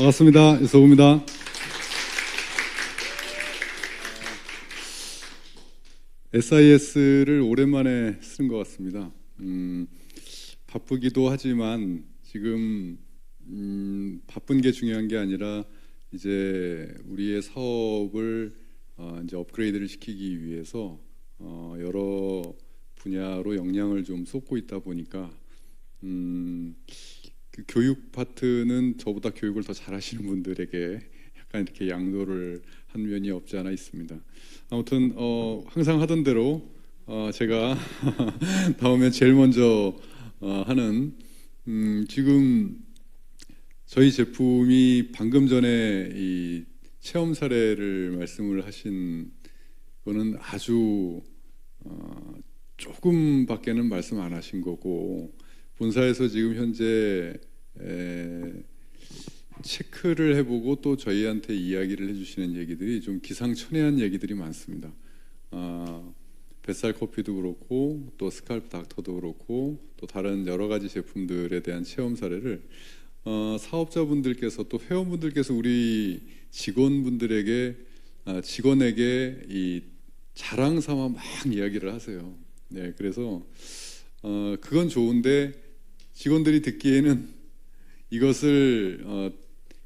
반갑습니다. 유석우입니다. SIS를 오랜만에 쓴 것 같습니다. 바쁘기도 하지만 지금 바쁜 게 중요한 게 아니라 이제 우리의 사업을 이제 업그레이드를 시키기 위해서 여러 분야로 역량을 좀 쏟고 있다 보니까 그 교육 파트는 저보다 교육을 더 잘하시는 분들에게 약간 이렇게 양도를 한 면이 없지 않아 있습니다. 아무튼 항상 하던 대로 제가 다음에 제일 먼저 하는 지금 저희 제품이 방금 전에 이 체험 사례를 말씀을 하신 거는 아주 조금밖에는 말씀 안 하신 거고, 본사에서 지금 현재 체크를 해보고 또 저희한테 이야기를 해주시는 얘기들이 좀 기상천외한 얘기들이 많습니다. 뱃살 커피도 그렇고 또 스칼프 닥터도 그렇고 또 다른 여러 가지 제품들에 대한 체험 사례를 사업자분들께서 또 회원분들께서 우리 직원분들에게 직원에게 이 자랑 삼아 막 이야기를 하세요. 네, 그래서 그건 좋은데 직원들이 듣기에는 이것을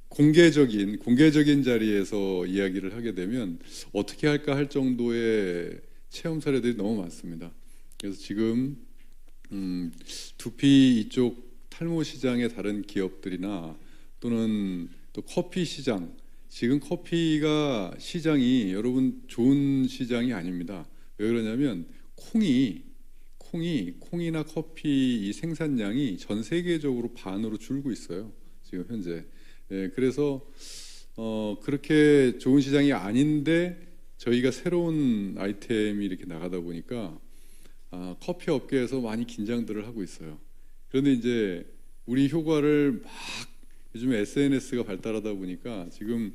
공개적인 자리에서 이야기를 하게 되면 어떻게 할까 할 정도의 체험 사례들이 너무 많습니다. 그래서 지금 두피 이쪽 탈모 시장의 다른 기업들이나 또는 또 커피 시장, 지금 커피가 시장이 여러분 좋은 시장이 아닙니다. 왜 그러냐면 콩이나 커피 이 생산량이 전 세계적으로 반으로 줄고 있어요. 지금 현재. 예, 그래서 그렇게 좋은 시장이 아닌데 저희가 새로운 아이템이 이렇게 나가다 보니까 커피 업계에서 많이 긴장들을 하고 있어요. 그런데 이제 우리 효과를 막 요즘에 SNS가 발달하다 보니까 지금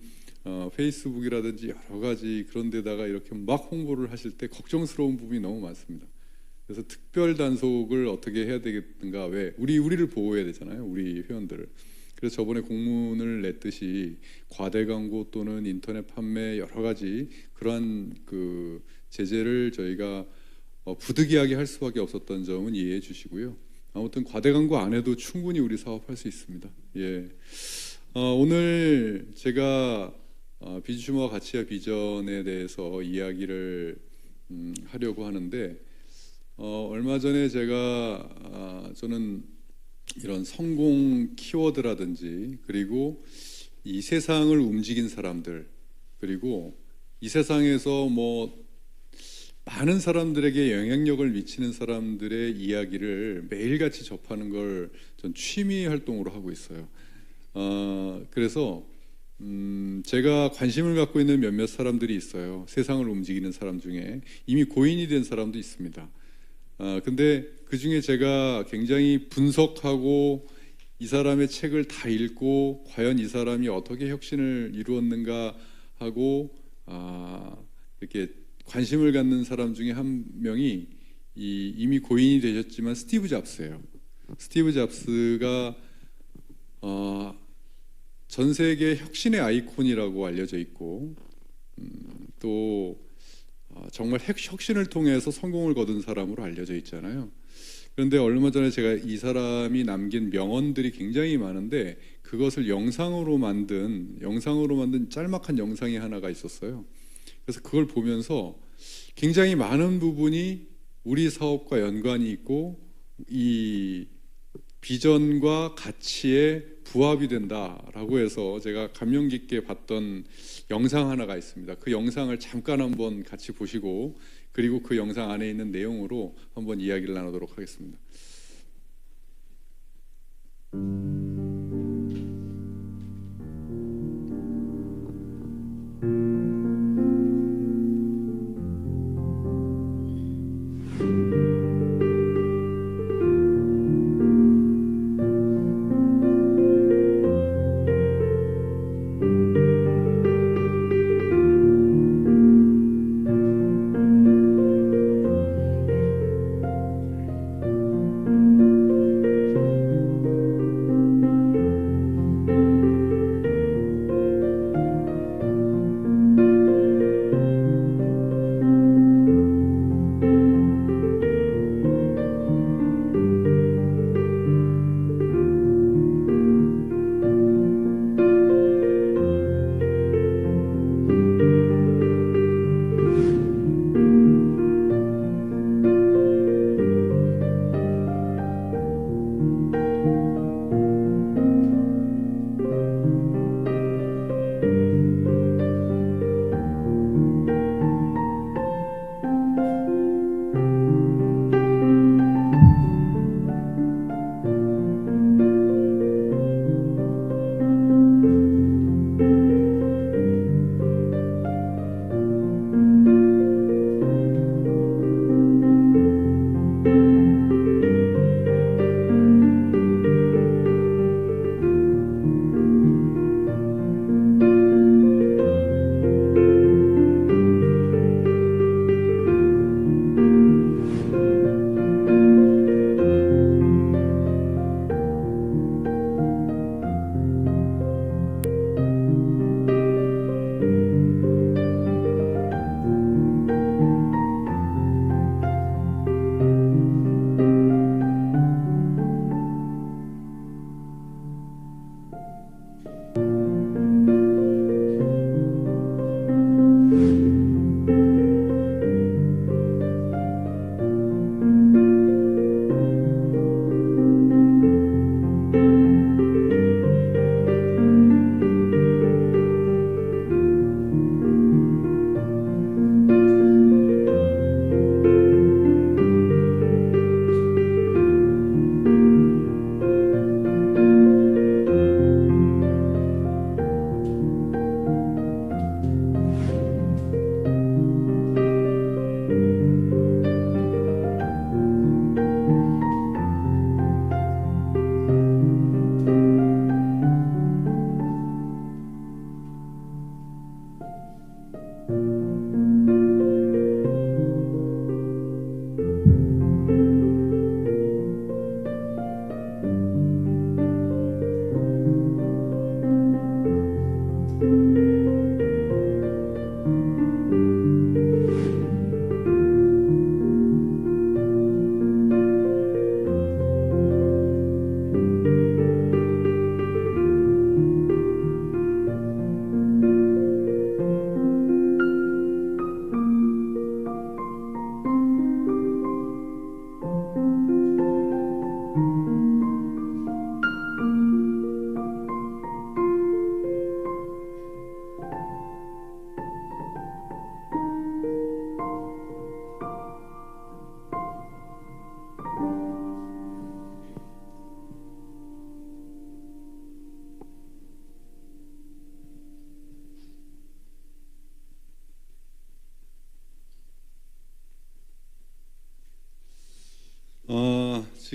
페이스북이라든지 여러 가지 그런 데다가 이렇게 막 홍보를 하실 때 걱정스러운 부분이 너무 많습니다. 그래서 특별 단속을 어떻게 해야 되겠는가, 왜 우리를 보호해야 되잖아요, 우리 회원들을. 그래서 저번에 공문을 냈듯이 과대 광고 또는 인터넷 판매 여러 가지 그러한 그 제재를 저희가 부득이하게 할 수밖에 없었던 점은 이해해 주시고요. 아무튼 과대 광고 안 해도 충분히 우리 사업할 수 있습니다. 예. 오늘 제가 비즈슈머 가치와 비전에 대해서 이야기를 하려고 하는데, 얼마 전에 제가 저는 이런 성공 키워드라든지 그리고 이 세상을 움직인 사람들, 그리고 이 세상에서 뭐 많은 사람들에게 영향력을 미치는 사람들의 이야기를 매일같이 접하는 걸 전 취미 활동으로 하고 있어요. 그래서 제가 관심을 갖고 있는 몇몇 사람들이 있어요. 세상을 움직이는 사람 중에 이미 고인이 된 사람도 있습니다. 근데 그 중에 제가 굉장히 분석하고 이 사람의 책을 다 읽고 과연 이 사람이 어떻게 혁신을 이루었는가 하고 이렇게 관심을 갖는 사람 중에 한 명이 이미 고인이 되셨지만 스티브 잡스예요. 스티브 잡스가 전 세계 혁신의 아이콘이라고 알려져 있고 또 정말 혁신을 통해서 성공을 거둔 사람으로 알려져 있잖아요. 그런데 얼마 전에 제가 이 사람이 남긴 명언들이 굉장히 많은데 그것을 영상으로 만든 짤막한 영상이 하나가 있었어요. 그래서 그걸 보면서 굉장히 많은 부분이 우리 사업과 연관이 있고 이 비전과 가치에 부합이 된다라고 해서 제가 감명 깊게 봤던 영상 하나가 있습니다. 그 영상을 잠깐 한번 같이 보시고 그리고 그 영상 안에 있는 내용으로 한번 이야기를 나누도록 하겠습니다.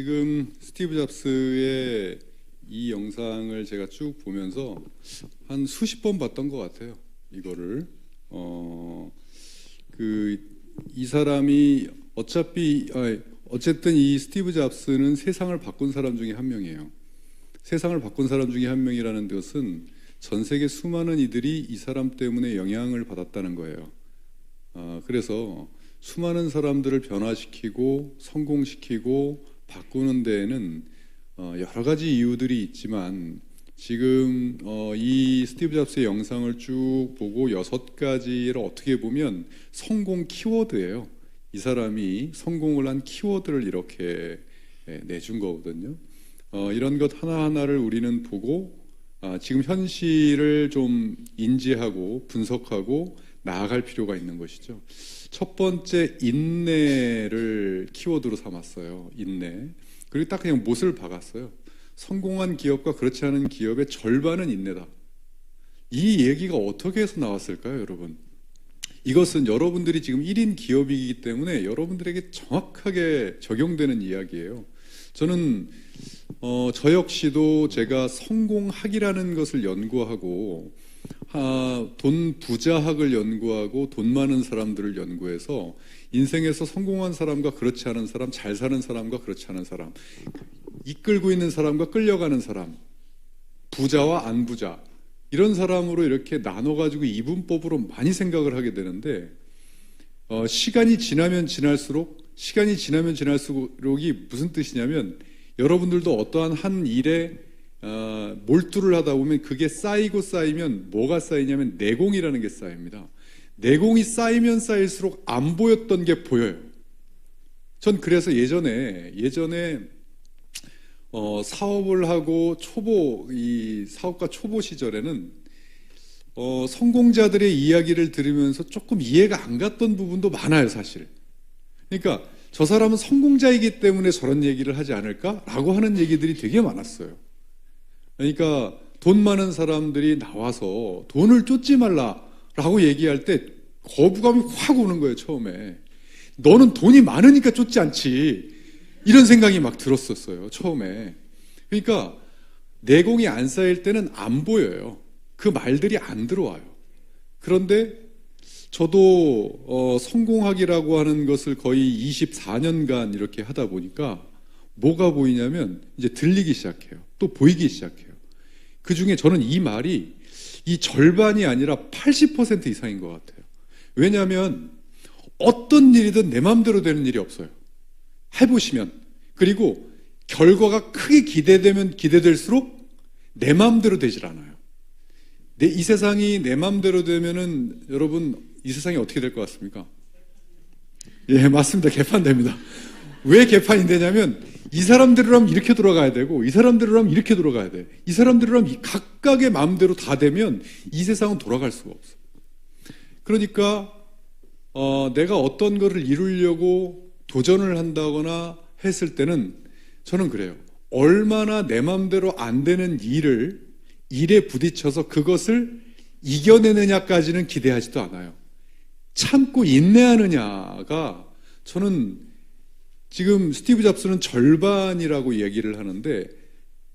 지금 스티브 잡스의 이 영상을 제가 쭉 보면서 한 수십 번 봤던 것 같아요. 이거를 이 사람이 어쨌든 이 스티브 잡스는 세상을 바꾼 사람 중에 한 명이에요. 세상을 바꾼 사람 중에 한 명이라는 것은 전 세계 수많은 이들이 이 사람 때문에 영향을 받았다는 거예요. 그래서 수많은 사람들을 변화시키고 성공시키고 바꾸는 데에는 여러 가지 이유들이 있지만 지금 이 스티브 잡스의 영상을 쭉 보고 6가지를 어떻게 보면 성공 키워드예요. 이 사람이 성공을 한 키워드를 이렇게 내준 거거든요. 이런 것 하나하나를 우리는 보고 지금 현실을 좀 인지하고 분석하고 나아갈 필요가 있는 것이죠. 첫 번째, 인내를 키워드로 삼았어요. 인내. 그리고 딱 그냥 못을 박았어요. 성공한 기업과 그렇지 않은 기업의 절반은 인내다. 이 얘기가 어떻게 해서 나왔을까요, 여러분? 이것은 여러분들이 지금 1인 기업이기 때문에 여러분들에게 정확하게 적용되는 이야기예요. 저는 저 역시도 제가 성공학이라는 것을 연구하고 돈 부자학을 연구하고 돈 많은 사람들을 연구해서 인생에서 성공한 사람과 그렇지 않은 사람, 잘 사는 사람과 그렇지 않은 사람, 이끌고 있는 사람과 끌려가는 사람, 부자와 안 부자, 이런 사람으로 이렇게 나눠가지고 이분법으로 많이 생각을 하게 되는데 시간이 지나면 지날수록이 무슨 뜻이냐면 여러분들도 어떠한 한 일에 몰두를 하다 보면 그게 쌓이면 뭐가 쌓이냐면 내공이라는 게 쌓입니다. 내공이 쌓이면 쌓일수록 안 보였던 게 보여요. 전 그래서 예전에 사업을 하고 이 사업가 초보 시절에는 성공자들의 이야기를 들으면서 조금 이해가 안 갔던 부분도 많아요, 사실. 그러니까 저 사람은 성공자이기 때문에 저런 얘기를 하지 않을까라고 하는 얘기들이 되게 많았어요. 그러니까 돈 많은 사람들이 나와서 돈을 쫓지 말라라고 얘기할 때 거부감이 확 오는 거예요, 처음에. 너는 돈이 많으니까 쫓지 않지. 이런 생각이 막 들었었어요, 처음에. 그러니까 내공이 안 쌓일 때는 안 보여요. 그 말들이 안 들어와요. 그런데 저도 성공학이라고 하는 것을 거의 24년간 이렇게 하다 보니까 뭐가 보이냐면 이제 들리기 시작해요. 또 보이기 시작해요. 그 중에 저는 이 말이 이 절반이 아니라 80% 이상인 것 같아요. 왜냐하면 어떤 일이든 내 마음대로 되는 일이 없어요. 해보시면. 그리고 결과가 크게 기대되면 기대될수록 내 마음대로 되질 않아요. 이 세상이 내 마음대로 되면은 여러분 이 세상이 어떻게 될 것 같습니까? 예, 맞습니다. 개판됩니다. 왜 개판이 되냐면 이 사람들을 하면 이렇게 돌아가야 되고 이 사람들을 하면 이렇게 돌아가야 돼. 이 사람들을 하면 각각의 마음대로 다 되면 이 세상은 돌아갈 수가 없어요. 그러니까 내가 어떤 거를 이루려고 도전을 한다거나 했을 때는 저는 그래요. 얼마나 내 마음대로 안 되는 일에 부딪혀서 그것을 이겨내느냐까지는 기대하지도 않아요. 참고 인내하느냐가 저는 지금 스티브 잡스는 절반이라고 얘기를 하는데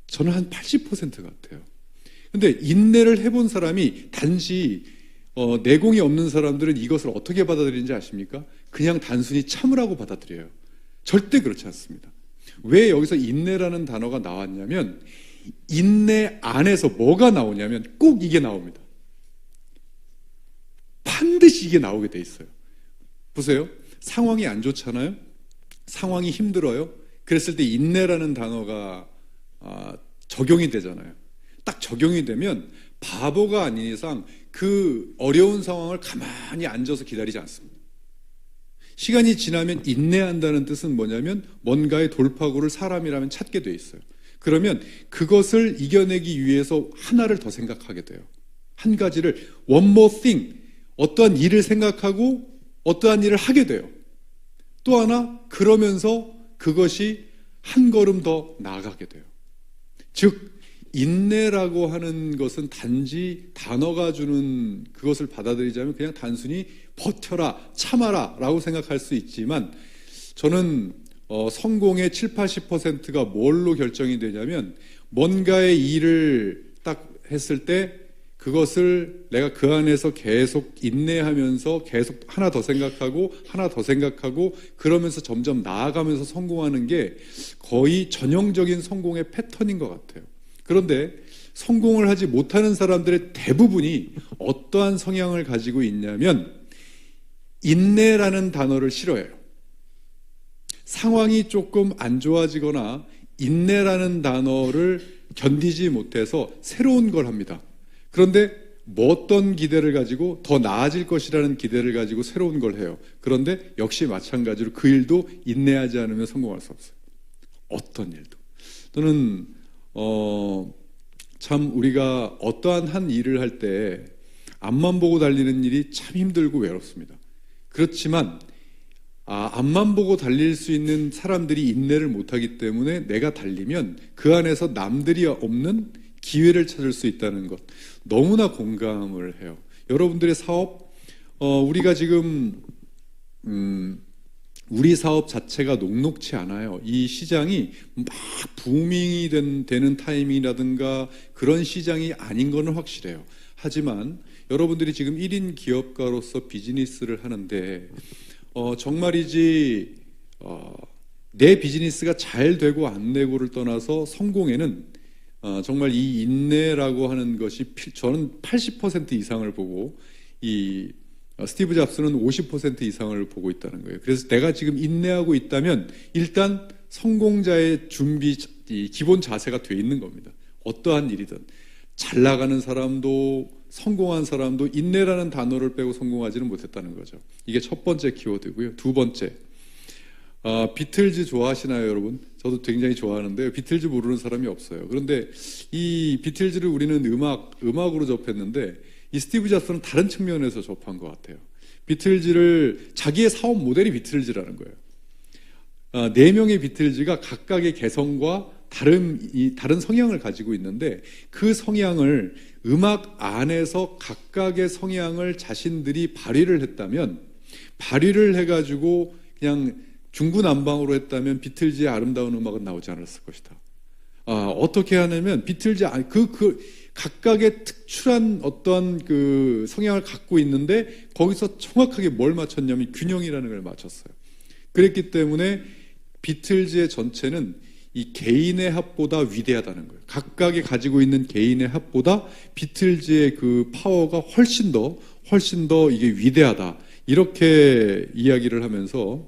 저는 한 80% 같아요. 근데 인내를 해본 사람이 단지 내공이 없는 사람들은 이것을 어떻게 받아들이는지 아십니까? 그냥 단순히 참으라고 받아들여요. 절대 그렇지 않습니다. 왜 여기서 인내라는 단어가 나왔냐면 인내 안에서 뭐가 나오냐면 꼭 이게 나옵니다. 반드시 이게 나오게 돼 있어요. 보세요. 상황이 안 좋잖아요. 상황이 힘들어요. 그랬을 때 인내라는 단어가 적용이 되잖아요. 딱 적용이 되면 바보가 아닌 이상 그 어려운 상황을 가만히 앉아서 기다리지 않습니다. 시간이 지나면 인내한다는 뜻은 뭐냐면 뭔가의 돌파구를 사람이라면 찾게 돼 있어요. 그러면 그것을 이겨내기 위해서 하나를 더 생각하게 돼요. 한 가지를 one more thing, 어떠한 일을 생각하고 어떠한 일을 하게 돼요. 또 하나 그러면서 그것이 한 걸음 더 나아가게 돼요. 즉 인내라고 하는 것은 단지 단어가 주는 그것을 받아들이자면 그냥 단순히 버텨라, 참아라 라고 생각할 수 있지만 저는 성공의 7, 80%가 뭘로 결정이 되냐면 뭔가의 일을 딱 했을 때 그것을 내가 그 안에서 계속 인내하면서 계속 하나 더 생각하고 하나 더 생각하고 그러면서 점점 나아가면서 성공하는 게 거의 전형적인 성공의 패턴인 것 같아요. 그런데 성공을 하지 못하는 사람들의 대부분이 어떠한 성향을 가지고 있냐면 인내라는 단어를 싫어해요. 상황이 조금 안 좋아지거나 인내라는 단어를 견디지 못해서 새로운 걸 합니다. 그런데 뭐 어떤 기대를 가지고 더 나아질 것이라는 기대를 가지고 새로운 걸 해요. 그런데 역시 마찬가지로 그 일도 인내하지 않으면 성공할 수 없어요. 어떤 일도. 또는 참 우리가 어떠한 한 일을 할 때 앞만 보고 달리는 일이 참 힘들고 외롭습니다. 그렇지만 앞만 보고 달릴 수 있는 사람들이 인내를 못하기 때문에 내가 달리면 그 안에서 남들이 없는 기회를 찾을 수 있다는 것 너무나 공감을 해요. 여러분들의 사업 우리가 지금 우리 사업 자체가 녹록치 않아요. 이 시장이 막 부밍이 되는 타이밍이라든가 그런 시장이 아닌 거는 확실해요. 하지만 여러분들이 지금 1인 기업가로서 비즈니스를 하는데 정말이지 내 비즈니스가 잘 되고 안 되고를 떠나서 성공에는 정말 이 인내라고 하는 것이 저는 80% 이상을 보고 이 스티브 잡스는 50% 이상을 보고 있다는 거예요. 그래서 내가 지금 인내하고 있다면 일단 성공자의 준비, 기본 자세가 돼 있는 겁니다. 어떠한 일이든 잘 나가는 사람도 성공한 사람도 인내라는 단어를 빼고 성공하지는 못했다는 거죠. 이게 첫 번째 키워드고요. 두 번째, 비틀즈 좋아하시나요, 여러분? 저도 굉장히 좋아하는데요. 비틀즈 모르는 사람이 없어요. 그런데 이 비틀즈를 우리는 음악으로 접했는데 이 스티브 잡스는 다른 측면에서 접한 것 같아요. 비틀즈를 자기의 사업 모델이 비틀즈라는 거예요. 4명의 비틀즈가 각각의 개성과 다른 성향을 가지고 있는데 그 성향을 음악 안에서 각각의 성향을 자신들이 발휘를 했다면 발휘를 해가지고 그냥 중구난방으로 했다면 비틀즈의 아름다운 음악은 나오지 않았을 것이다. 어떻게 하냐면 비틀즈 각각의 특출한 어떤 그 성향을 갖고 있는데 거기서 정확하게 뭘 맞췄냐면 균형이라는 걸 맞췄어요. 그랬기 때문에 비틀즈의 전체는 이 개인의 합보다 위대하다는 거예요. 각각이 가지고 있는 개인의 합보다 비틀즈의 그 파워가 훨씬 더 이게 위대하다. 이렇게 이야기를 하면서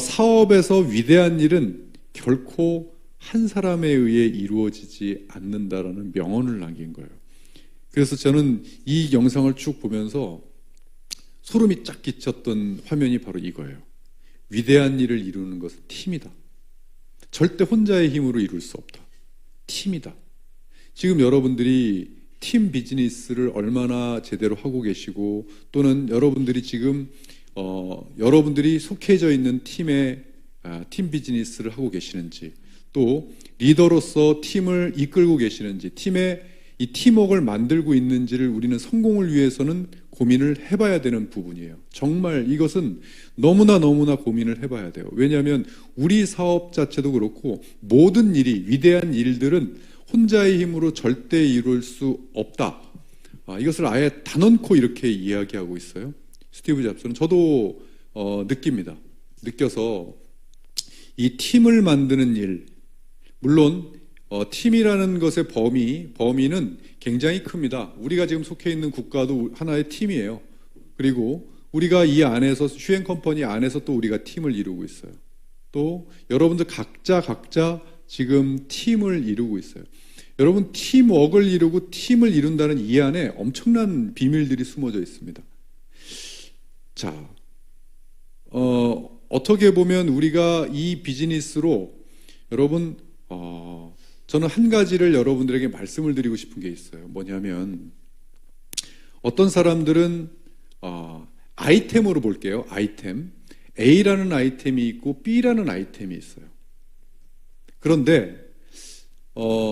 사업에서 위대한 일은 결코 한 사람에 의해 이루어지지 않는다라는 명언을 남긴 거예요. 그래서 저는 이 영상을 쭉 보면서 소름이 쫙 끼쳤던 화면이 바로 이거예요. 위대한 일을 이루는 것은 팀이다. 절대 혼자의 힘으로 이룰 수 없다. 팀이다. 지금 여러분들이 팀 비즈니스를 얼마나 제대로 하고 계시고 또는 여러분들이 지금 여러분들이 속해져 있는 팀의 팀 비즈니스를 하고 계시는지 또 리더로서 팀을 이끌고 계시는지 팀의 이 팀워크를 만들고 있는지를 우리는 성공을 위해서는 고민을 해봐야 되는 부분이에요. 정말 이것은 너무나 고민을 해봐야 돼요. 왜냐하면 우리 사업 자체도 그렇고 모든 일이 위대한 일들은 혼자의 힘으로 절대 이룰 수 없다. 이것을 아예 단언코 이렇게 이야기하고 있어요. 스티브 잡스는 저도 느낍니다. 느껴서 이 팀을 만드는 일 물론 팀이라는 것의 범위는 굉장히 큽니다. 우리가 지금 속해 있는 국가도 하나의 팀이에요. 그리고 우리가 이 안에서 슈엔 컴퍼니 안에서 또 우리가 팀을 이루고 있어요. 또 여러분들 각자 지금 팀을 이루고 있어요. 여러분 팀워크를 이루고 팀을 이룬다는 이 안에 엄청난 비밀들이 숨어져 있습니다. 자, 어떻게 보면 우리가 이 비즈니스로 여러분 저는 한 가지를 여러분들에게 말씀을 드리고 싶은 게 있어요. 뭐냐면 어떤 사람들은 아이템으로 볼게요. 아이템 A라는 아이템이 있고 B라는 아이템이 있어요. 그런데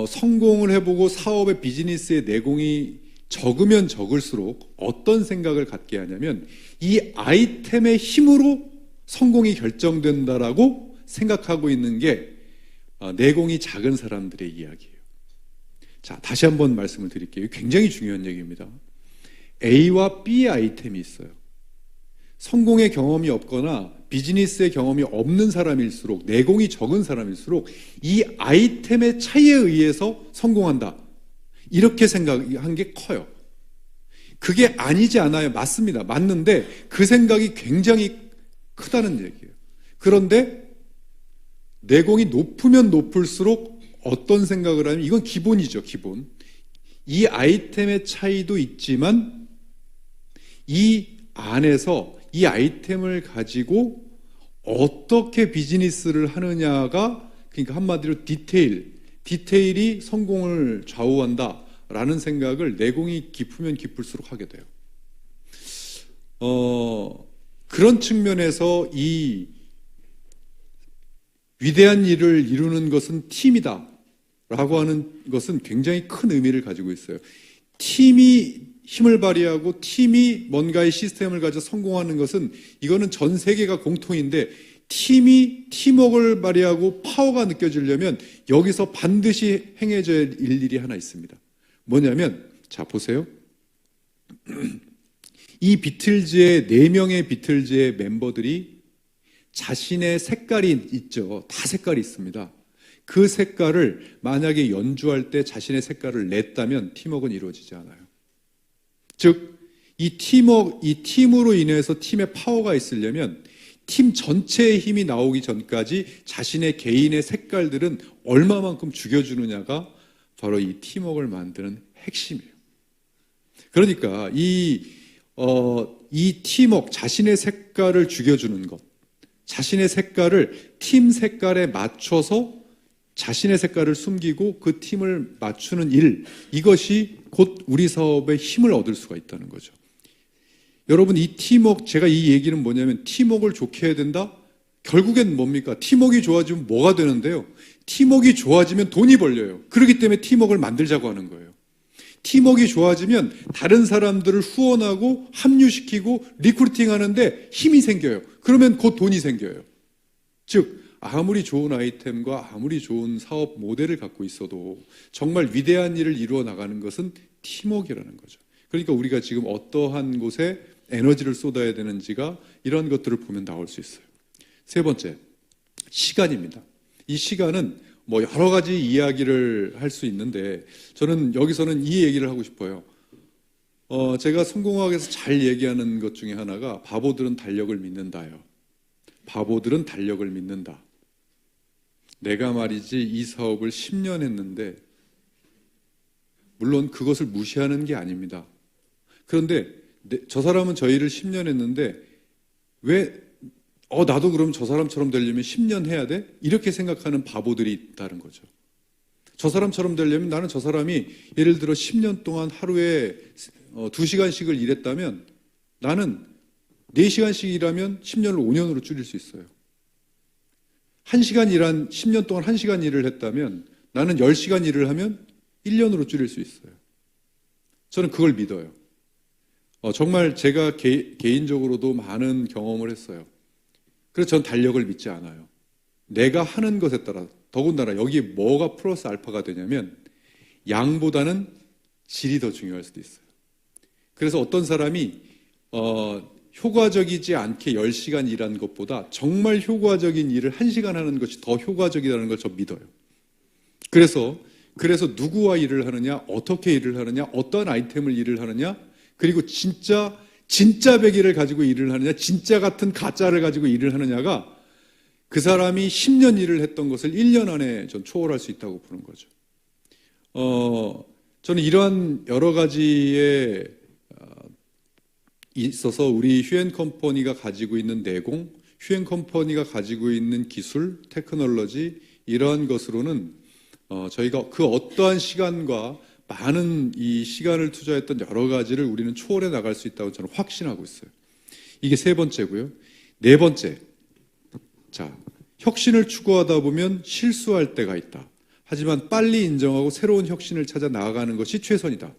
성공을 해보고 사업의 비즈니스의 내공이 적으면 적을수록 어떤 생각을 갖게 하냐면 이 아이템의 힘으로 성공이 결정된다라고 생각하고 있는 게 내공이 작은 사람들의 이야기예요. 자, 다시 한번 말씀을 드릴게요. 굉장히 중요한 얘기입니다. A와 B 아이템이 있어요. 성공의 경험이 없거나 비즈니스의 경험이 없는 사람일수록, 내공이 적은 사람일수록 이 아이템의 차이에 의해서 성공한다, 이렇게 생각한 게 커요. 그게 아니지 않아요. 맞습니다. 맞는데 그 생각이 굉장히 크다는 얘기예요. 그런데 내공이 높으면 높을수록 어떤 생각을 하면, 이건 기본이죠, 기본. 이 아이템의 차이도 있지만 이 안에서 이 아이템을 가지고 어떻게 비즈니스를 하느냐가, 그러니까 한마디로 디테일이 성공을 좌우한다라는 생각을 내공이 깊으면 깊을수록 하게 돼요. 그런 측면에서 이 위대한 일을 이루는 것은 팀이다 라고 하는 것은 굉장히 큰 의미를 가지고 있어요. 팀이 힘을 발휘하고 팀이 뭔가의 시스템을 가져 성공하는 것은, 이거는 전 세계가 공통인데, 팀이 팀워크를 발휘하고 파워가 느껴지려면 여기서 반드시 행해져야 할 일들이 하나 있습니다. 뭐냐면, 자 보세요. 이 비틀즈의 4명의 비틀즈의 멤버들이 자신의 색깔이 있죠. 다 색깔이 있습니다. 그 색깔을 만약에 연주할 때 자신의 색깔을 냈다면 팀워크는 이루어지지 않아요. 즉, 이 팀으로 인해서 팀의 파워가 있으려면 팀 전체의 힘이 나오기 전까지 자신의 개인의 색깔들은 얼마만큼 죽여주느냐가 바로 이 팀워크를 만드는 핵심이에요. 그러니까 이 팀워크, 자신의 색깔을 죽여주는 것, 자신의 색깔을 팀 색깔에 맞춰서 자신의 색깔을 숨기고 그 팀을 맞추는 일, 이것이 곧 우리 사업에 힘을 얻을 수가 있다는 거죠. 여러분, 이 팀워크, 제가 이 얘기는 뭐냐면, 팀워크를 좋게 해야 된다? 결국엔 뭡니까? 팀워크가 좋아지면 뭐가 되는데요? 팀워크가 좋아지면 돈이 벌려요. 그렇기 때문에 팀워크를 만들자고 하는 거예요. 팀워크가 좋아지면 다른 사람들을 후원하고 합류시키고 리크루팅하는데 힘이 생겨요. 그러면 곧 돈이 생겨요. 즉, 아무리 좋은 아이템과 아무리 좋은 사업 모델을 갖고 있어도 정말 위대한 일을 이루어 나가는 것은 팀워크라는 거죠. 그러니까 우리가 지금 어떠한 곳에 에너지를 쏟아야 되는지가 이런 것들을 보면 나올 수 있어요. 세 번째, 시간입니다. 이 시간은 뭐 여러 가지 이야기를 할 수 있는데, 저는 여기서는 이 얘기를 하고 싶어요. 제가 성공학에서 잘 얘기하는 것 중에 하나가 바보들은 달력을 믿는다요. 바보들은 달력을 믿는다. 내가 말이지 이 사업을 10년 했는데, 물론 그것을 무시하는 게 아닙니다. 그런데 저 사람은 저 일을 10년 했는데 왜 나도 그럼 저 사람처럼 되려면 10년 해야 돼? 이렇게 생각하는 바보들이 있다는 거죠. 저 사람처럼 되려면, 나는 저 사람이 예를 들어 10년 동안 하루에 2시간씩을 일했다면 나는 4시간씩 일하면 10년을 5년으로 줄일 수 있어요. 10년 동안 1시간 일을 했다면 나는 10시간 일을 하면 1년으로 줄일 수 있어요. 저는 그걸 믿어요. 정말 제가 개인적으로도 많은 경험을 했어요. 그래서 전 달력을 믿지 않아요. 내가 하는 것에 따라, 더군다나 여기에 뭐가 플러스 알파가 되냐면 양보다는 질이 더 중요할 수도 있어요. 그래서 어떤 사람이 효과적이지 않게 10시간 일한 것보다 정말 효과적인 일을 1시간 하는 것이 더 효과적이라는 걸 저 믿어요. 그래서 누구와 일을 하느냐, 어떻게 일을 하느냐, 어떤 아이템을 일을 하느냐, 그리고 진짜 백일을 가지고 일을 하느냐, 진짜 같은 가짜를 가지고 일을 하느냐가 그 사람이 10년 일을 했던 것을 1년 안에 전 초월할 수 있다고 보는 거죠. 저는 이러한 여러 가지에 있어서 우리 휴앤컴퍼니가 가지고 있는 내공, 휴앤컴퍼니가 가지고 있는 기술, 테크놀로지, 이러한 것으로는 저희가 그 어떠한 시간과 많은 이 시간을 투자했던 여러 가지를 우리는 초월해 나갈 수 있다고 저는 확신하고 있어요. 이게 세 번째고요. 네 번째, 자, 혁신을 추구하다 보면 실수할 때가 있다. 하지만 빨리 인정하고 새로운 혁신을 찾아 나아가는 것이 최선이다.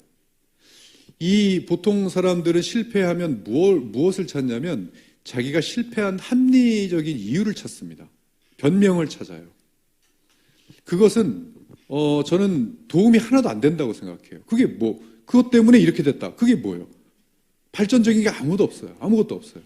이 보통 사람들은 실패하면 무엇을 찾냐면 자기가 실패한 합리적인 이유를 찾습니다. 변명을 찾아요. 그것은 저는 도움이 하나도 안 된다고 생각해요. 그게 뭐 그것 때문에 이렇게 됐다. 그게 뭐예요? 발전적인 게 아무도 없어요. 아무것도 없어요.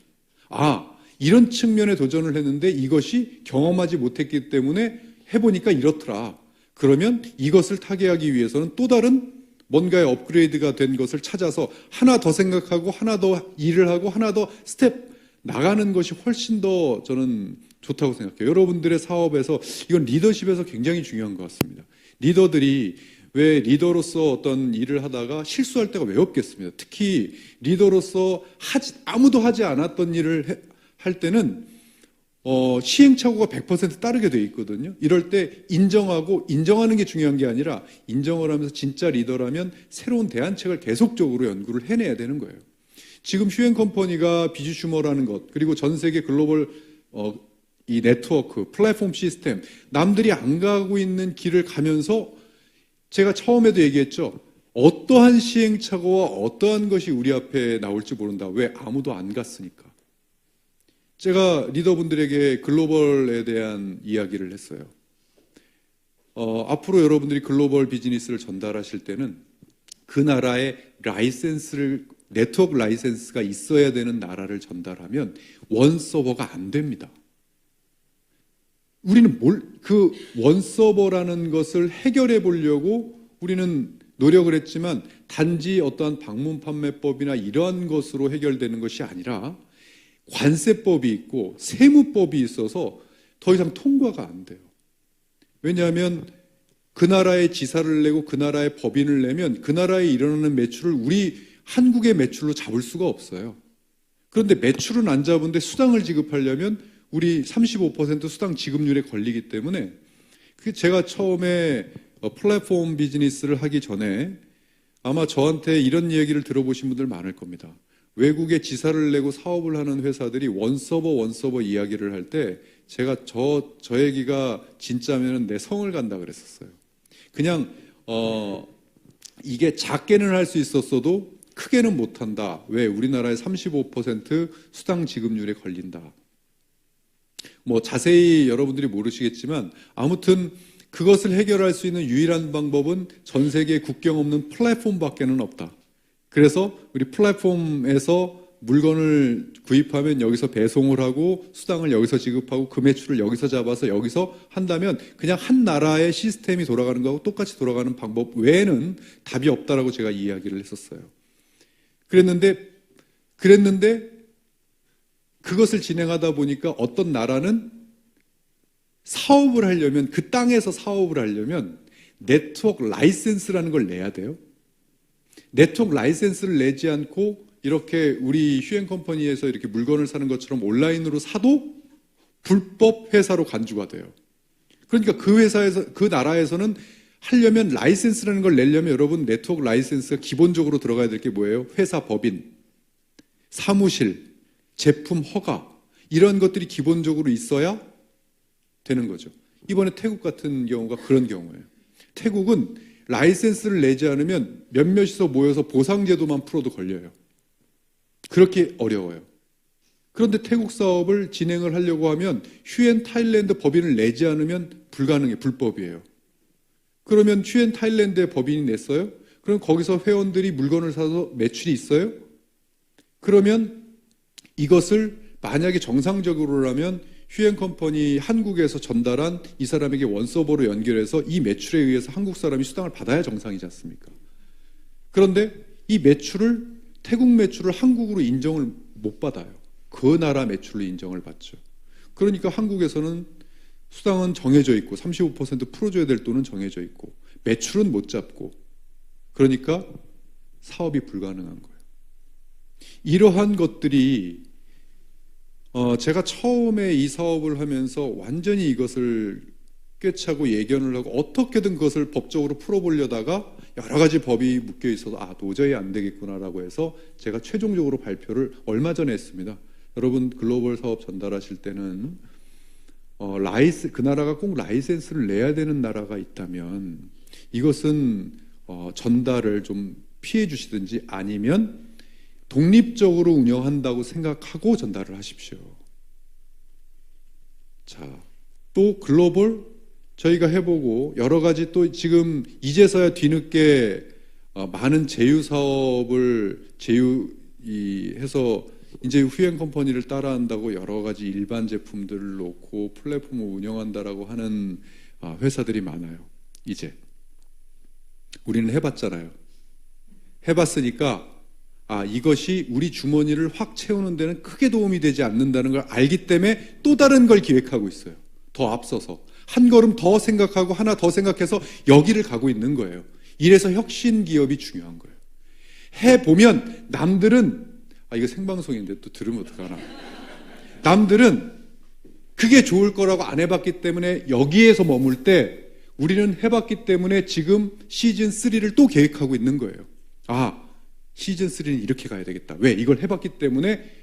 이런 측면에 도전을 했는데 이것이 경험하지 못했기 때문에 해보니까 이렇더라. 그러면 이것을 타개하기 위해서는 또 다른 뭔가의 업그레이드가 된 것을 찾아서 하나 더 생각하고 하나 더 일을 하고 하나 더 스텝 나가는 것이 훨씬 더 저는 좋다고 생각해요. 여러분들의 사업에서 이건 리더십에서 굉장히 중요한 것 같습니다. 리더들이 왜 리더로서 어떤 일을 하다가 실수할 때가 왜 없겠습니까? 특히 리더로서 아무도 하지 않았던 일을 할 때는 시행착오가 100% 따르게 돼 있거든요. 이럴 때 인정하는 게 중요한 게 아니라 인정을 하면서 진짜 리더라면 새로운 대안책을 계속적으로 연구를 해내야 되는 거예요. 지금 휴앤컴퍼니가 비즈슈머라는 것, 그리고 전 세계 글로벌 이 네트워크, 플랫폼 시스템, 남들이 안 가고 있는 길을 가면서 제가 처음에도 얘기했죠. 어떠한 시행착오와 어떠한 것이 우리 앞에 나올지 모른다. 왜? 아무도 안 갔으니까. 제가 리더분들에게 글로벌에 대한 이야기를 했어요. 앞으로 여러분들이 글로벌 비즈니스를 전달하실 때는 그 나라의 네트워크 라이센스가 있어야 되는 나라를 전달하면 원서버가 안 됩니다. 우리는 그 원서버라는 것을 해결해 보려고 우리는 노력을 했지만 단지 어떠한 방문 판매법이나 이러한 것으로 해결되는 것이 아니라 관세법이 있고 세무법이 있어서 더 이상 통과가 안 돼요. 왜냐하면 그 나라의 지사를 내고 그 나라의 법인을 내면 그 나라에 일어나는 매출을 우리 한국의 매출로 잡을 수가 없어요. 그런데 매출은 안 잡은데 수당을 지급하려면 우리 35% 수당 지급률에 걸리기 때문에 제가 처음에 플랫폼 비즈니스를 하기 전에 아마 저한테 이런 얘기를 들어보신 분들 많을 겁니다. 외국에 지사를 내고 사업을 하는 회사들이 원서버 이야기를 할 때 제가 저 얘기가 진짜면은 내 성을 간다 그랬었어요. 그냥 이게 작게는 할 수 있었어도 크게는 못한다. 왜? 우리나라의 35% 수당 지급률에 걸린다. 뭐 자세히 여러분들이 모르시겠지만 아무튼 그것을 해결할 수 있는 유일한 방법은 전 세계에 국경 없는 플랫폼밖에는 없다. 그래서 우리 플랫폼에서 물건을 구입하면 여기서 배송을 하고 수당을 여기서 지급하고 그 매출을 여기서 잡아서 여기서 한다면 그냥 한 나라의 시스템이 돌아가는 거하고 똑같이 돌아가는 방법 외에는 답이 없다라고 제가 이야기를 했었어요. 그랬는데 그것을 진행하다 보니까 어떤 나라는 사업을 하려면 그 땅에서 사업을 하려면 네트워크 라이센스라는 걸 내야 돼요. 네트워크 라이센스를 내지 않고 이렇게 우리 휴앤컴퍼니에서 이렇게 물건을 사는 것처럼 온라인으로 사도 불법 회사로 간주가 돼요. 그러니까 그 나라에서는 하려면 라이센스라는 걸 내려면 여러분 네트워크 라이센스가 기본적으로 들어가야 될 게 뭐예요? 회사 법인, 사무실, 제품 허가 이런 것들이 기본적으로 있어야 되는 거죠. 이번에 태국 같은 경우가 그런 경우예요. 태국은 라이센스를 내지 않으면 몇몇이서 모여서 보상제도만 풀어도 걸려요. 그렇게 어려워요. 그런데 태국 사업을 진행을 하려고 하면 휴앤타일랜드 법인을 내지 않으면 불가능해, 불법이에요. 그러면 휴앤타일랜드의 법인이 냈어요? 그럼 거기서 회원들이 물건을 사서 매출이 있어요? 그러면 이것을 만약에 정상적으로라면 휴앤컴퍼니 한국에서 전달한 이 사람에게 원서버로 연결해서 이 매출에 의해서 한국 사람이 수당을 받아야 정상이지 않습니까? 그런데 이 태국 매출을 한국으로 인정을 못 받아요. 그 나라 매출로 인정을 받죠. 그러니까 한국에서는 수당은 정해져 있고 35% 풀어줘야 될 돈은 정해져 있고 매출은 못 잡고 그러니까 사업이 불가능한 거예요. 이러한 것들이 제가 처음에 이 사업을 하면서 완전히 이것을 꿰차고 예견을 하고 어떻게든 그것을 법적으로 풀어보려다가 여러 가지 법이 묶여 있어서 도저히 안 되겠구나라고 해서 제가 최종적으로 발표를 얼마 전에 했습니다. 여러분 글로벌 사업 전달하실 때는 그 나라가 꼭 라이센스를 내야 되는 나라가 있다면 이것은 전달을 좀 피해 주시든지 아니면 독립적으로 운영한다고 생각하고 전달을 하십시오. 자, 또 글로벌 저희가 해보고 여러 가지 또 지금 이제서야 뒤늦게 많은 제휴 사업을 해서 이제 후행 컴퍼니를 따라한다고 여러 가지 일반 제품들을 놓고 플랫폼을 운영한다라고 하는 회사들이 많아요. 이제 우리는 해봤잖아요. 해봤으니까 이것이 우리 주머니를 확 채우는 데는 크게 도움이 되지 않는다는 걸 알기 때문에 또 다른 걸 기획하고 있어요. 더 앞서서 한 걸음 더 생각하고 하나 더 생각해서 여기를 가고 있는 거예요. 이래서 혁신 기업이 중요한 거예요. 해보면 남들은 이거 생방송인데 또 들으면 어떡하나. 남들은 그게 좋을 거라고 안 해봤기 때문에 여기에서 머물 때 우리는 해봤기 때문에 지금 시즌 3를 또 계획하고 있는 거예요. 시즌 3는 이렇게 가야 되겠다. 왜? 이걸 해봤기 때문에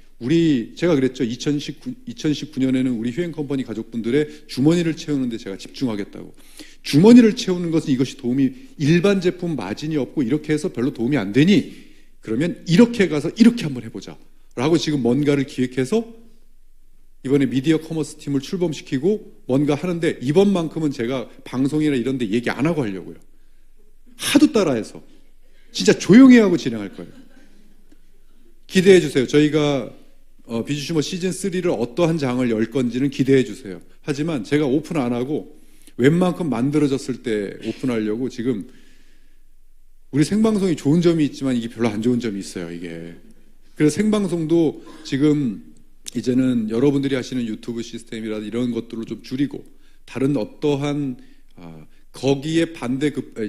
제가 그랬죠. 2019년에는 우리 휴행 컴퍼니 가족분들의 주머니를 채우는데 제가 집중하겠다고. 주머니를 채우는 것은 이것이 일반 제품 마진이 없고 이렇게 해서 별로 도움이 안 되니 그러면 이렇게 가서 이렇게 한번 해보자 라고 지금 뭔가를 기획해서 이번에 미디어 커머스 팀을 출범시키고 뭔가 하는데 이번만큼은 제가 방송이나 이런 데 얘기 안 하고 하려고요. 하도 따라해서 진짜 조용히 하고 진행할 거예요. 기대해 주세요. 저희가 비주슈머 시즌 3를 어떠한 장을 열 건지는 기대해 주세요. 하지만 제가 오픈 안 하고 웬만큼 만들어졌을 때 오픈하려고 지금 우리 생방송이 좋은 점이 있지만 이게 별로 안 좋은 점이 있어요. 이게 그래서 생방송도 지금 이제는 여러분들이 하시는 유튜브 시스템이라든지 이런 것들을 좀 줄이고 다른 어떠한 거기에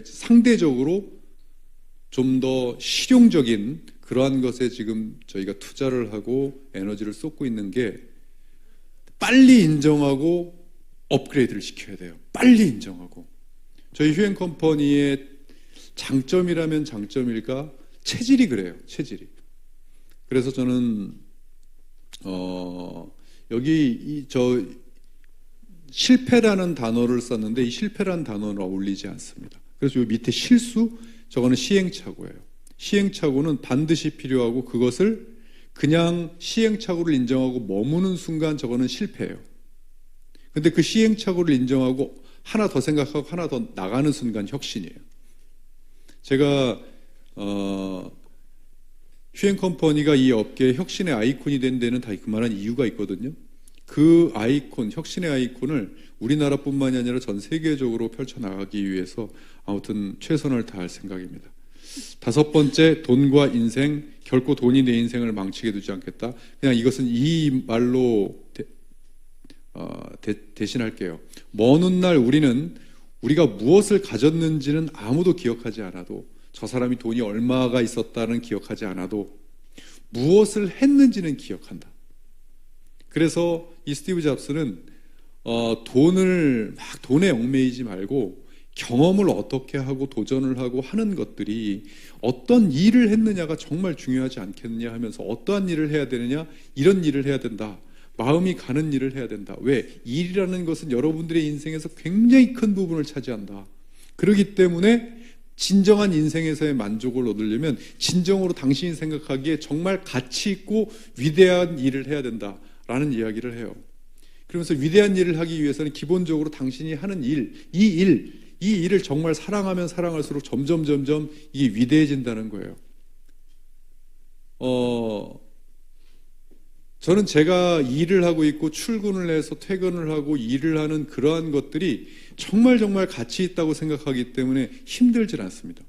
상대적으로 좀 더 실용적인 그러한 것에 지금 저희가 투자를 하고 에너지를 쏟고 있는 게 빨리 인정하고 업그레이드를 시켜야 돼요. 빨리 인정하고. 저희 휴행 컴퍼니의 장점이라면 장점일까? 체질이 그래요. 체질이. 그래서 저는 여기 실패라는 단어를 썼는데 이 실패라는 단어는 어울리지 않습니다. 그래서 이 밑에 실수, 저거는 시행착오예요. 시행착오는 반드시 필요하고 그것을 그냥 시행착오를 인정하고 머무는 순간 저거는 실패예요. 근데 그 시행착오를 인정하고 하나 더 생각하고 하나 더 나가는 순간 혁신이에요. 제가 휴행 컴퍼니가 이 업계의 혁신의 아이콘이 된 데는 다 그만한 이유가 있거든요. 그 아이콘, 혁신의 아이콘을 우리나라뿐만이 아니라 전 세계적으로 펼쳐나가기 위해서 아무튼 최선을 다할 생각입니다. 5번째, 돈과 인생, 결코 돈이 내 인생을 망치게 두지 않겠다. 그냥 이것은 이 말로 대신할게요. 먼 훗날 우리가 무엇을 가졌는지는 아무도 기억하지 않아도 저 사람이 돈이 얼마가 있었다는 기억하지 않아도 무엇을 했는지는 기억한다. 그래서 이 스티브 잡스는 돈에 얽매이지 말고 경험을 어떻게 하고 도전을 하고 하는 것들이 어떤 일을 했느냐가 정말 중요하지 않겠느냐 하면서 어떠한 일을 해야 되느냐, 이런 일을 해야 된다. 마음이 가는 일을 해야 된다. 왜? 일이라는 것은 여러분들의 인생에서 굉장히 큰 부분을 차지한다. 그렇기 때문에 진정한 인생에서의 만족을 얻으려면 진정으로 당신이 생각하기에 정말 가치 있고 위대한 일을 해야 된다라는 이야기를 해요. 그러면서 위대한 일을 하기 위해서는 기본적으로 당신이 하는 일, 이 일을 정말 사랑하면 사랑할수록 점점 이게 위대해진다는 거예요. 저는 제가 일을 하고 있고 출근을 해서 퇴근을 하고 일을 하는 그러한 것들이 정말 가치 있다고 생각하기 때문에 힘들질 않습니다.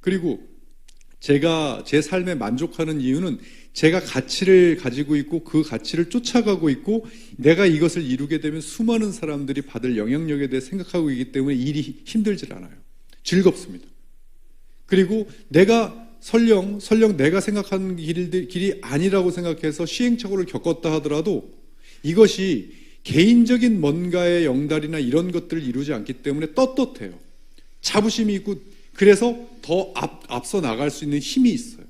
그리고 제가 제 삶에 만족하는 이유는 제가 가치를 가지고 있고 그 가치를 쫓아가고 있고 내가 이것을 이루게 되면 수많은 사람들이 받을 영향력에 대해 생각하고 있기 때문에 일이 힘들질 않아요. 즐겁습니다. 그리고 내가 설령 내가 생각하는 길이 아니라고 생각해서 시행착오를 겪었다 하더라도 이것이 개인적인 뭔가의 영달이나 이런 것들을 이루지 않기 때문에 떳떳해요. 자부심이 있고 그래서 더 앞서 나갈 수 있는 힘이 있어요.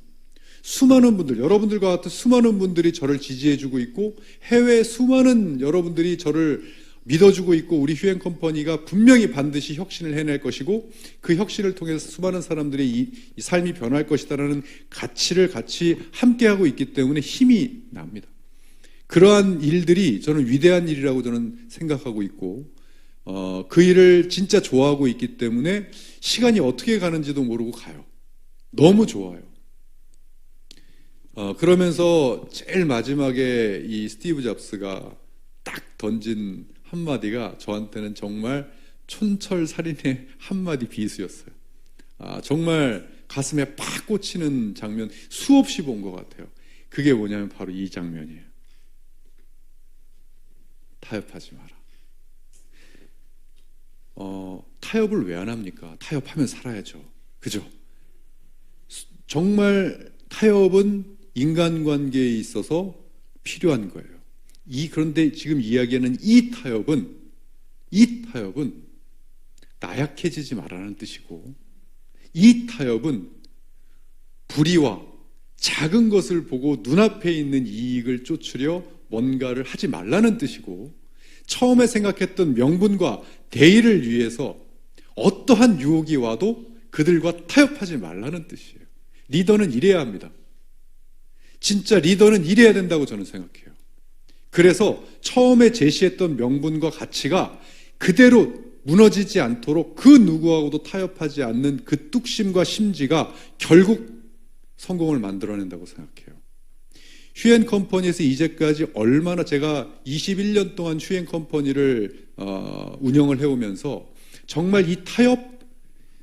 수많은 분들, 여러분들과 같은 수많은 분들이 저를 지지해주고 있고 해외 수많은 여러분들이 저를 믿어주고 있고 우리 휴행 컴퍼니가 분명히 반드시 혁신을 해낼 것이고 그 혁신을 통해서 수많은 사람들의 이 삶이 변할 것이다라는 가치를 같이 함께하고 있기 때문에 힘이 납니다. 그러한 일들이 저는 위대한 일이라고 저는 생각하고 있고, 그 일을 진짜 좋아하고 있기 때문에 시간이 어떻게 가는지도 모르고 가요. 너무 좋아요. 그러면서 제일 마지막에 이 스티브 잡스가 딱 던진 한마디가 저한테는 정말 촌철살인의 한마디 비수였어요. 정말 가슴에 팍 꽂히는 장면 수없이 본 것 같아요. 그게 뭐냐면 바로 이 장면이에요. 타협하지 마라. 타협을 왜 안 합니까? 타협하면 살아야죠. 그죠? 정말 타협은 인간관계에 있어서 필요한 거예요. 그런데 지금 이야기하는 이 타협은 나약해지지 말라는 뜻이고, 이 타협은 불의와 작은 것을 보고 눈앞에 있는 이익을 쫓으려 뭔가를 하지 말라는 뜻이고, 처음에 생각했던 명분과 대의를 위해서 어떠한 유혹이 와도 그들과 타협하지 말라는 뜻이에요. 리더는 이래야 합니다. 진짜 리더는 이래야 된다고 저는 생각해요. 그래서 처음에 제시했던 명분과 가치가 그대로 무너지지 않도록 그 누구하고도 타협하지 않는 그 뚝심과 심지가 결국 성공을 만들어낸다고 생각해요. 휴엔 컴퍼니에서 이제까지 얼마나, 제가 21년 동안 휴엔 컴퍼니를 운영을 해오면서 정말 이 타협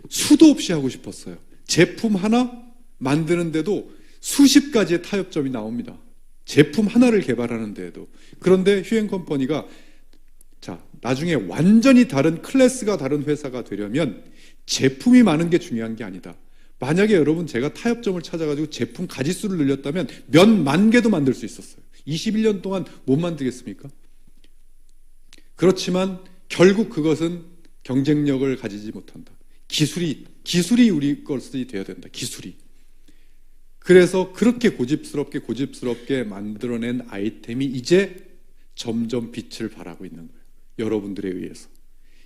수도 없이 하고 싶었어요. 제품 하나 만드는데도 수십 가지의 타협점이 나옵니다. 제품 하나를 개발하는 데에도. 그런데 휴엔 컴퍼니가 나중에 완전히 다른, 클래스가 다른 회사가 되려면 제품이 많은 게 중요한 게 아니다. 만약에 여러분, 제가 타협점을 찾아가지고 제품 가지수를 늘렸다면 몇 만 개도 만들 수 있었어요. 21년 동안 못 만들겠습니까? 그렇지만 결국 그것은 경쟁력을 가지지 못한다. 기술이 우리 것이 되어야 된다. 기술이. 그래서 그렇게 고집스럽게 만들어낸 아이템이 이제 점점 빛을 발하고 있는 거예요. 여러분들에 의해서.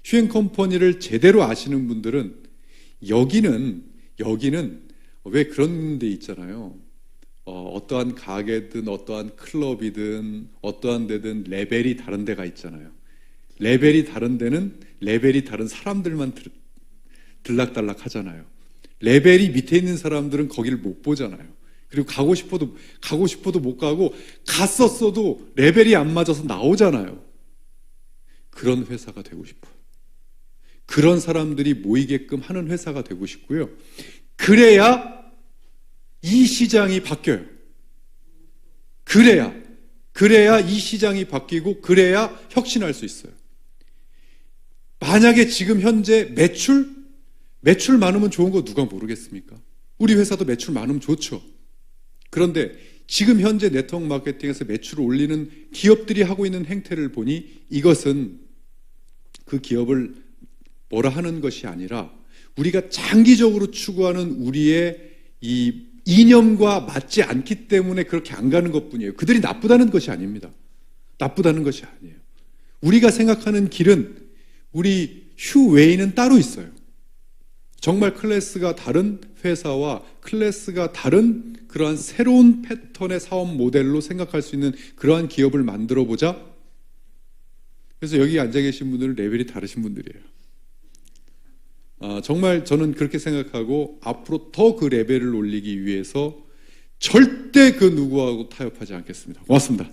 휴엔 컴퍼니를 제대로 아시는 분들은 여기는 왜 그런 데 있잖아요. 어떠한 가게든 어떠한 클럽이든 어떠한 데든 레벨이 다른 데가 있잖아요. 레벨이 다른 데는 레벨이 다른 사람들만 들락달락 하잖아요. 레벨이 밑에 있는 사람들은 거기를 못 보잖아요. 그리고 가고 싶어도 못 가고, 갔었어도 레벨이 안 맞아서 나오잖아요. 그런 회사가 되고 싶어요. 그런 사람들이 모이게끔 하는 회사가 되고 싶고요. 그래야 이 시장이 바뀌어요. 그래야 이 시장이 바뀌고, 그래야 혁신할 수 있어요. 만약에 지금 현재 매출 많으면 좋은 거 누가 모르겠습니까? 우리 회사도 매출 많으면 좋죠. 그런데 지금 현재 네트워크 마케팅에서 매출을 올리는 기업들이 하고 있는 행태를 보니 이것은 그 기업을 뭐라 하는 것이 아니라 우리가 장기적으로 추구하는 우리의 이 이념과 맞지 않기 때문에 그렇게 안 가는 것뿐이에요. 그들이 나쁘다는 것이 아닙니다. 나쁘다는 것이 아니에요. 우리가 생각하는 길은 우리 휴웨이는 따로 있어요. 정말 클래스가 다른 회사와 클래스가 다른 그러한 새로운 패턴의 사업 모델로 생각할 수 있는 그러한 기업을 만들어 보자. 그래서 여기 앉아 계신 분들은 레벨이 다르신 분들이에요. 정말 저는 그렇게 생각하고, 앞으로 더 그 레벨을 올리기 위해서 절대 그 누구하고 타협하지 않겠습니다. 고맙습니다.